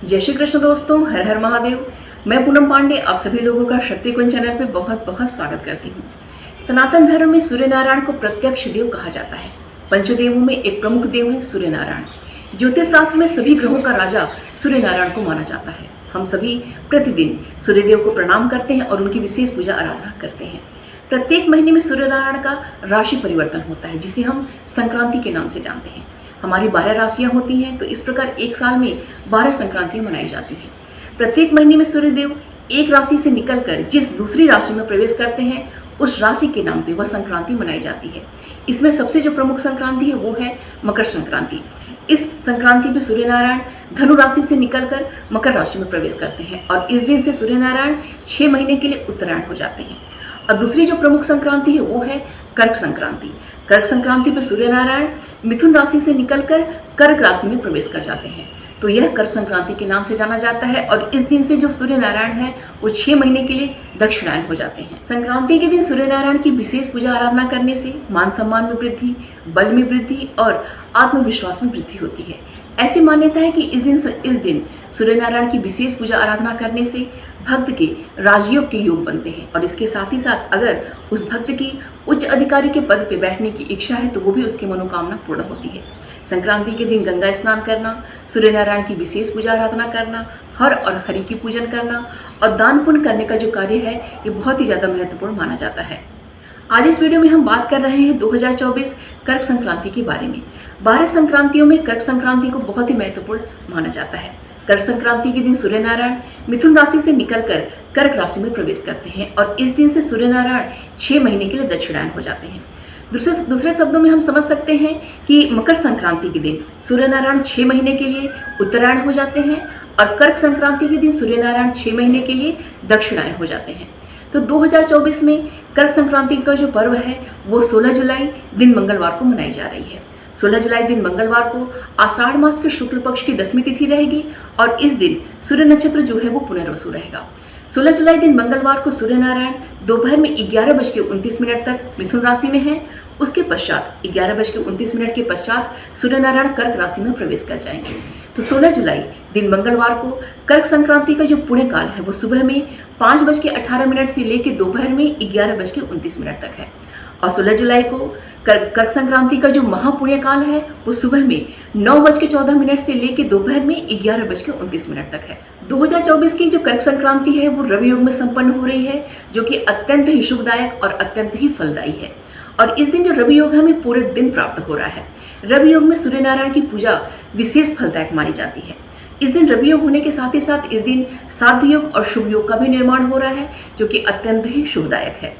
जय श्री कृष्ण दोस्तों, हर हर महादेव। मैं पूनम पांडे आप सभी लोगों का शक्ति कुंज चैनल पे बहुत बहुत स्वागत करती हूँ। सनातन धर्म में सूर्य नारायण को प्रत्यक्ष देव कहा जाता है। पंचदेवों में एक प्रमुख देव है सूर्य नारायण। ज्योतिष शास्त्र में सभी ग्रहों का राजा सूर्य नारायण को माना जाता है। हम सभी प्रतिदिन सूर्य देव को प्रणाम करते हैं और उनकी विशेष पूजा आराधना करते हैं। प्रत्येक महीने में सूर्य नारायण का राशि परिवर्तन होता है, जिसे हम संक्रांति के नाम से जानते हैं। हमारी 12 राशियां होती हैं, तो इस प्रकार एक साल में 12 संक्रांतियां मनाई जाती हैं। प्रत्येक महीने में सूर्यदेव एक राशि से निकलकर जिस दूसरी राशि में प्रवेश करते हैं, उस राशि के नाम पे वह संक्रांति मनाई जाती है। इसमें सबसे जो प्रमुख संक्रांति है वो है मकर संक्रांति। इस संक्रांति पे सूर्य नारायण धनु राशि से निकलकर मकर राशि में प्रवेश करते हैं और इस दिन से सूर्य नारायण 6 महीने के लिए उत्तरायण हो जाते हैं। और दूसरी जो प्रमुख संक्रांति है वो है कर्क संक्रांति। कर्क संक्रांति पर सूर्य नारायण मिथुन राशि से निकलकर कर्क राशि में प्रवेश कर जाते हैं, तो यह कर्क संक्रांति के नाम से जाना जाता है। और इस दिन से जो सूर्य नारायण है वो 6 महीने के लिए दक्षिणायन हो जाते हैं। संक्रांति के दिन सूर्य नारायण की विशेष पूजा आराधना करने से मान सम्मान में वृद्धि, बल में वृद्धि और आत्मविश्वास में वृद्धि होती है। ऐसी मान्यता है कि इस दिन सूर्य नारायण की विशेष पूजा आराधना करने से भक्त के राजयोग के योग बनते हैं और इसके साथ ही साथ अगर उस भक्त की उच्च अधिकारी के पद पे बैठने की इच्छा है तो वो भी उसकी मनोकामना पूर्ण होती है। संक्रांति के दिन गंगा स्नान करना, सूर्य नारायण की विशेष पूजा आराधना करना, हर और हरि की पूजन करना और दान पुण्य करने का जो कार्य है ये बहुत ही ज़्यादा महत्वपूर्ण माना जाता है। आज इस वीडियो में हम बात कर रहे हैं 2024 कर्क संक्रांति के बारे में। 12 संक्रांतियों में कर्क संक्रांति को बहुत ही महत्वपूर्ण माना जाता है। कर्क संक्रांति के दिन सूर्य नारायण मिथुन राशि से निकलकर कर्क राशि में प्रवेश करते हैं और इस दिन से सूर्य नारायण 6 महीने के लिए दक्षिणायन हो जाते हैं। दूसरे शब्दों में हम समझ सकते हैं कि मकर संक्रांति के दिन सूर्य नारायण 6 महीने के लिए उत्तरायण हो जाते हैं और कर्क संक्रांति के दिन सूर्य नारायण 6 महीने के लिए दक्षिणायन हो जाते हैं। तो 2024 में कर्क संक्रांति का जो पर्व है वो 16 जुलाई दिन मंगलवार को मनाई जा रही है। 16 जुलाई दिन मंगलवार को आषाढ़ मास के शुक्ल पक्ष की 10वीं तिथि रहेगी और इस दिन सूर्य नक्षत्र जो है वो पुनर्वसु रहेगा। 16 जुलाई दिन मंगलवार को सूर्य नारायण दोपहर में 11:29 तक मिथुन राशि में है। उसके पश्चात 11:29 के पश्चात सूर्य नारायण कर्क राशि में प्रवेश कर जाएंगे। तो 16 जुलाई दिन मंगलवार को कर्क संक्रांति का जो पुण्य काल है वो सुबह में 5:18 से लेकर दोपहर में 11:29 तक है और 16 जुलाई को कर्क संक्रांति का जो महापुण्य काल है वो सुबह में 9:14 से लेकर दोपहर में 11:29 तक है। 2024 की जो कर्क संक्रांति है वो रवि योग में संपन्न हो रही है, जो कि अत्यंत ही शुभदायक और अत्यंत ही फलदायी है। और इस दिन जो रवि योग हमें पूरे दिन प्राप्त हो रहा है। रवि योग में सूर्य नारायण की पूजा विशेष फलदायक मानी जाती है। इस दिन रवि योग होने के साथ ही साथ इस दिन साध्य योग और शुभ योग का भी निर्माण हो रहा है, जो कि अत्यंत ही शुभदायक है।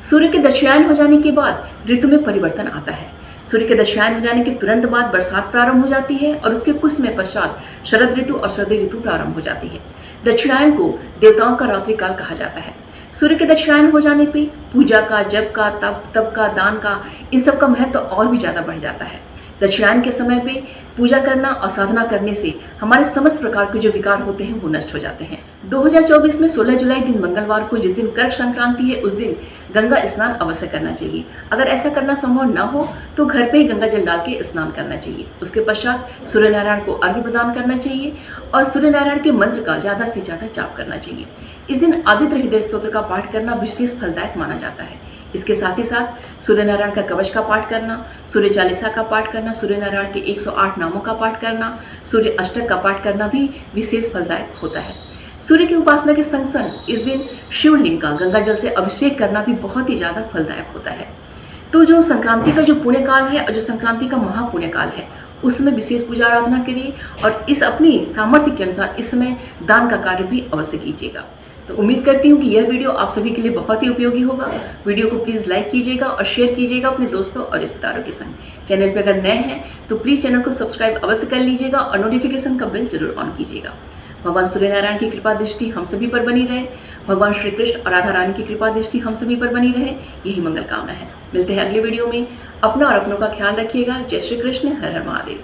सूर्य के दक्षिणायन हो जाने के बाद ऋतु में परिवर्तन आता है। सूर्य के दक्षिणायन हो जाने के तुरंत बाद बरसात प्रारंभ हो जाती है और उसके कुछ समय पश्चात शरद ऋतु और सर्दी ऋतु प्रारंभ हो जाती है। दक्षिणायन को देवताओं का रात्रिकाल कहा जाता है। सूर्य के दक्षिणायन हो जाने पे पूजा का, जप का, तप का, दान का, इन सब का महत्व और भी ज़्यादा बढ़ जाता है। दक्षिणायन के समय पे पूजा करना और साधना करने से हमारे समस्त प्रकार के जो विकार होते हैं वो नष्ट हो जाते हैं। 2024 में 16 जुलाई दिन मंगलवार को जिस दिन कर्क संक्रांति है उस दिन गंगा स्नान अवश्य करना चाहिए। अगर ऐसा करना संभव न हो तो घर पे ही गंगा जल डाल के स्नान करना चाहिए। उसके पश्चात सूर्य नारायण को अर्घ्य प्रदान करना चाहिए और सूर्य नारायण के मंत्र का ज़्यादा से ज़्यादा जाप करना चाहिए। इस दिन आदित्य हृदय स्तोत्र का पाठ करना विशेष फलदायक माना जाता है। इसके साथ ही साथ सूर्य नारायण का कवच का पाठ करना, सूर्य चालीसा का पाठ करना, सूर्य नारायण के 108 नामों का पाठ करना, सूर्य अष्टक का पाठ करना भी विशेष फलदायक होता है। सूर्य की उपासना के संग संग इस दिन शिवलिंग का गंगा जल से अभिषेक करना भी बहुत ही ज़्यादा फलदायक होता है। तो जो संक्रांति का जो पुण्य काल है और जो संक्रांति का महापुण्य काल है उसमें विशेष पूजा आराधना करिए और इस अपनी सामर्थ्य के अनुसार इस समय दान का कार्य भी अवश्य कीजिएगा। तो उम्मीद करती हूँ कि यह वीडियो आप सभी के लिए बहुत ही उपयोगी होगा। वीडियो को प्लीज़ लाइक कीजिएगा और शेयर कीजिएगा अपने दोस्तों और रिश्तेदारों के संग। चैनल पर अगर नए हैं तो प्लीज़ चैनल को सब्सक्राइब अवश्य कर लीजिएगा और नोटिफिकेशन का बेल जरूर ऑन कीजिएगा। भगवान सूर्य नारायण की कृपा दृष्टि हम सभी पर बनी रहे। भगवान श्री कृष्ण और राधा रानी की कृपा दृष्टि हम सभी पर बनी रहे, यही मंगल कामना है। मिलते हैं अगले वीडियो में। अपना और अपनों का ख्याल रखिएगा। जय श्री कृष्ण, हर हर महादेव।